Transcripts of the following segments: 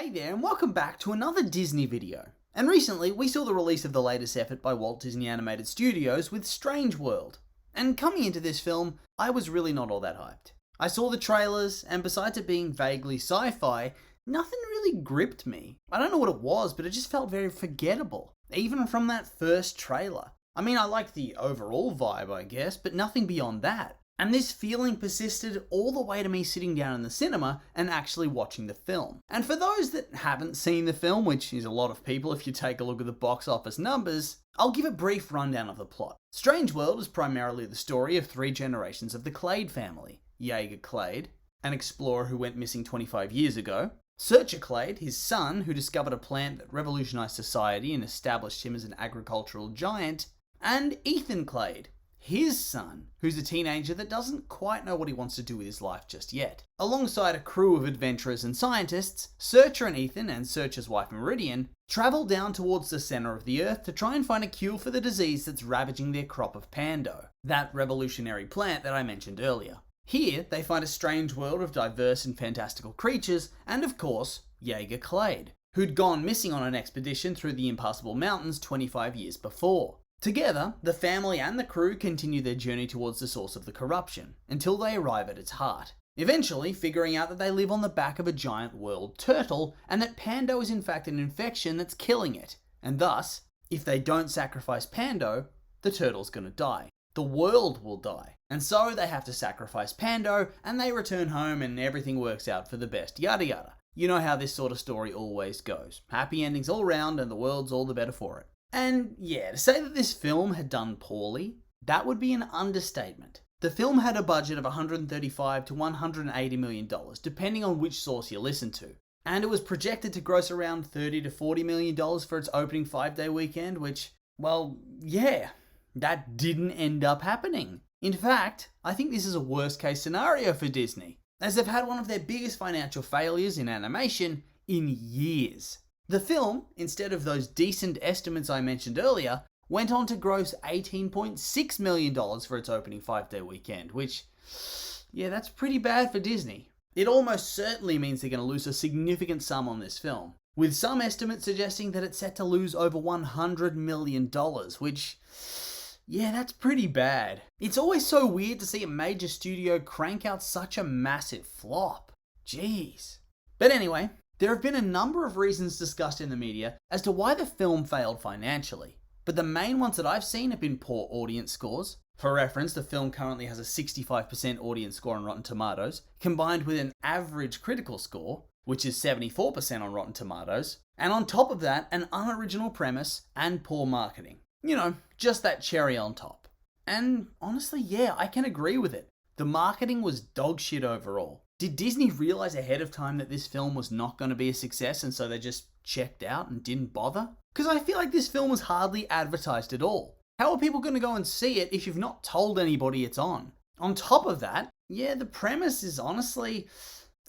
Hey there, and welcome back to another Disney video. And recently, we saw the release of the latest effort by Walt Disney Animated Studios with Strange World. And coming into this film, I was really not all that hyped. I saw the trailers, and besides it being vaguely sci-fi, nothing really gripped me. I don't know what it was, but it just felt very forgettable, even from that first trailer. I mean, I liked the overall vibe, I guess, but nothing beyond that. And this feeling persisted all the way to me sitting down in the cinema and actually watching the film. And for those that haven't seen the film, which is a lot of people if you take a look at the box office numbers, I'll give a brief rundown of the plot. Strange World is primarily the story of 3 generations of the Clade family. Jaeger Clade, an explorer who went missing 25 years ago. Searcher Clade, his son, who discovered a plant that revolutionized society and established him as an agricultural giant. And Ethan Clade, his son, who's a teenager that doesn't quite know what he wants to do with his life just yet. Alongside a crew of adventurers and scientists, Searcher and Ethan, and Searcher's wife Meridian, travel down towards the center of the Earth to try and find a cure for the disease that's ravaging their crop of Pando, that revolutionary plant that I mentioned earlier. Here, they find a strange world of diverse and fantastical creatures, and of course, Jaeger Clade, who'd gone missing on an expedition through the Impassable Mountains 25 years before. Together, the family and the crew continue their journey towards the source of the corruption, until they arrive at its heart. Eventually, figuring out that they live on the back of a giant world turtle, and that Pando is in fact an infection that's killing it. And thus, if they don't sacrifice Pando, the turtle's gonna die. The world will die. And so they have to sacrifice Pando, and they return home and everything works out for the best, yada yada. You know how this sort of story always goes. Happy endings all round, and the world's all the better for it. And yeah, to say that this film had done poorly, that would be an understatement. The film had a budget of $135 to $180 million, depending on which source you listen to. And it was projected to gross around $30 to $40 million for its opening 5-day weekend, which, well, yeah, that didn't end up happening. In fact, I think this is a worst case scenario for Disney, as they've had one of their biggest financial failures in animation in years. The film, instead of those decent estimates I mentioned earlier, went on to gross $18.6 million for its opening 5-day weekend, which, yeah, that's pretty bad for Disney. It almost certainly means they're going to lose a significant sum on this film, with some estimates suggesting that it's set to lose over $100 million, which, yeah, that's pretty bad. It's always so weird to see a major studio crank out such a massive flop. Jeez. But anyway, there have been a number of reasons discussed in the media as to why the film failed financially, but the main ones that I've seen have been poor audience scores. For reference, the film currently has a 65% audience score on Rotten Tomatoes, combined with an average critical score, which is 74% on Rotten Tomatoes, and on top of that, an unoriginal premise and poor marketing. You know, just that cherry on top. And honestly, yeah, I can agree with it. The marketing was dog shit overall. Did Disney realize ahead of time that this film was not going to be a success and so they just checked out and didn't bother? Because I feel like this film was hardly advertised at all. How are people going to go and see it if you've not told anybody it's on? On top of that, yeah, the premise is honestly,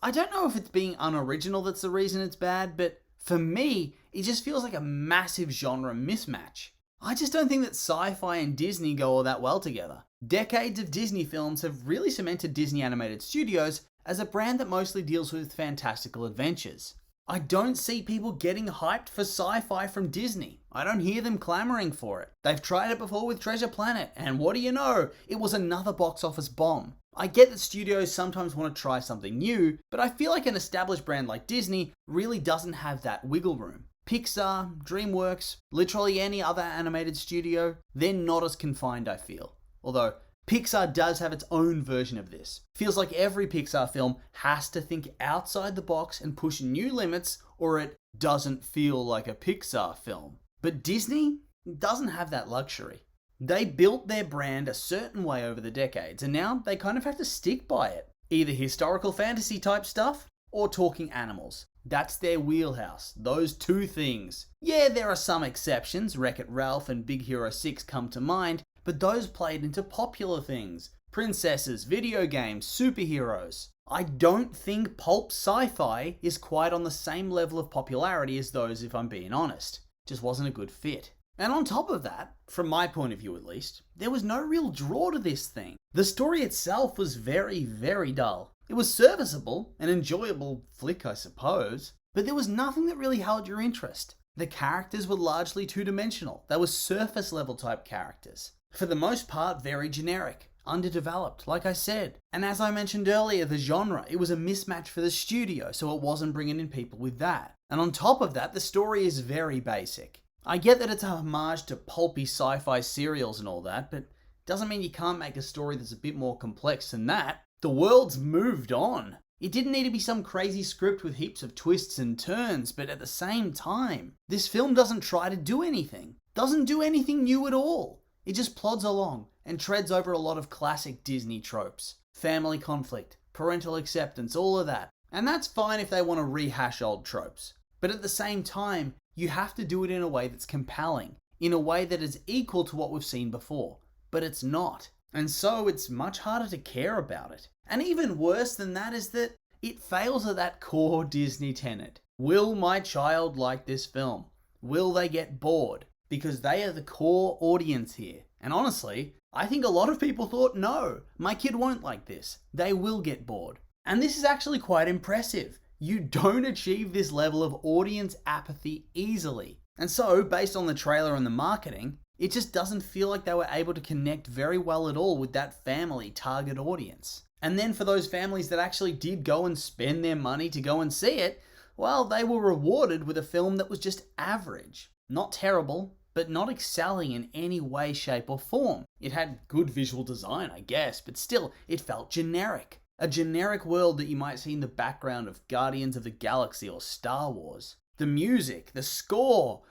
I don't know if it's being unoriginal that's the reason it's bad, but for me, it just feels like a massive genre mismatch. I just don't think that sci-fi and Disney go all that well together. Decades of Disney films have really cemented Disney Animated Studios as a brand that mostly deals with fantastical adventures. I don't see people getting hyped for sci-fi from Disney. I don't hear them clamoring for it. They've tried it before with Treasure Planet, and what do you know? It was another box office bomb. I get that studios sometimes want to try something new, but I feel like an established brand like Disney really doesn't have that wiggle room. Pixar, DreamWorks, literally any other animated studio, they're not as confined, I feel. Although, Pixar does have its own version of this. Feels like every Pixar film has to think outside the box and push new limits, or it doesn't feel like a Pixar film. But Disney doesn't have that luxury. They built their brand a certain way over the decades, and now they kind of have to stick by it. Either historical fantasy type stuff, or talking animals. That's their wheelhouse, those two things. Yeah, there are some exceptions, Wreck-It Ralph and Big Hero 6 come to mind, but those played into popular things. Princesses, video games, superheroes. I don't think pulp sci-fi is quite on the same level of popularity as those, if I'm being honest. Just wasn't a good fit. And on top of that, from my point of view at least, there was no real draw to this thing. The story itself was very, very dull. It was serviceable, an enjoyable flick I suppose, but there was nothing that really held your interest. The characters were largely two-dimensional. They were surface-level type characters. For the most part, very generic, underdeveloped, like I said. And as I mentioned earlier, the genre, it was a mismatch for the studio, so it wasn't bringing in people with that. And on top of that, the story is very basic. I get that it's a homage to pulpy sci-fi serials and all that, but doesn't mean you can't make a story that's a bit more complex than that. The world's moved on. It didn't need to be some crazy script with heaps of twists and turns, but at the same time, this film doesn't try to do anything. Doesn't do anything new at all. It just plods along and treads over a lot of classic Disney tropes. Family conflict, parental acceptance, all of that. And that's fine if they want to rehash old tropes. But at the same time, you have to do it in a way that's compelling, in a way that is equal to what we've seen before. But it's not. And so it's much harder to care about it. And even worse than that is that it fails at that core Disney tenet. Will my child like this film? Will they get bored? Because they are the core audience here. And honestly, I think a lot of people thought, no, my kid won't like this. They will get bored. And this is actually quite impressive. You don't achieve this level of audience apathy easily. And so, based on the trailer and the marketing, it just doesn't feel like they were able to connect very well at all with that family target audience. And then for those families that actually did go and spend their money to go and see it, well, they were rewarded with a film that was just average. Not terrible, but not excelling in any way, shape, or form. It had good visual design, I guess, but still, it felt generic. A generic world that you might see in the background of Guardians of the Galaxy or Star Wars. The music, the score,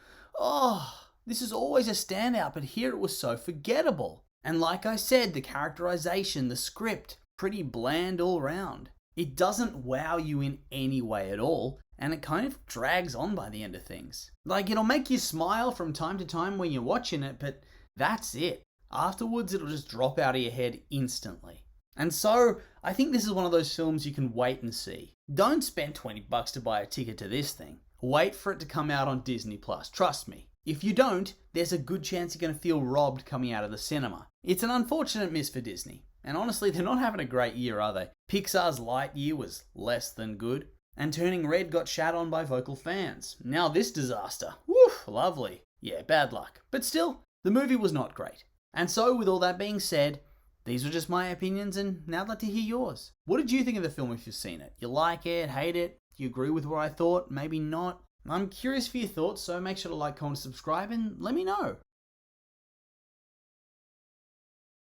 this is always a standout, but here it was so forgettable. And like I said, the characterization, the script, pretty bland all round. It doesn't wow you in any way at all, and it kind of drags on by the end of things. Like, it'll make you smile from time to time when you're watching it, but that's it. Afterwards, it'll just drop out of your head instantly. And so, I think this is one of those films you can wait and see. Don't spend $20 to buy a ticket to this thing. Wait for it to come out on Disney+, trust me. If you don't, there's a good chance you're going to feel robbed coming out of the cinema. It's an unfortunate miss for Disney. And honestly, they're not having a great year, are they? Pixar's Lightyear was less than good. And Turning Red got shat on by vocal fans. Now this disaster. Woo, lovely. Yeah, bad luck. But still, the movie was not great. And so, with all that being said, these are just my opinions, and now I'd like to hear yours. What did you think of the film if you've seen it? You like it, hate it? Do you agree with what I thought? Maybe not? I'm curious for your thoughts, so make sure to like, comment, subscribe, and let me know.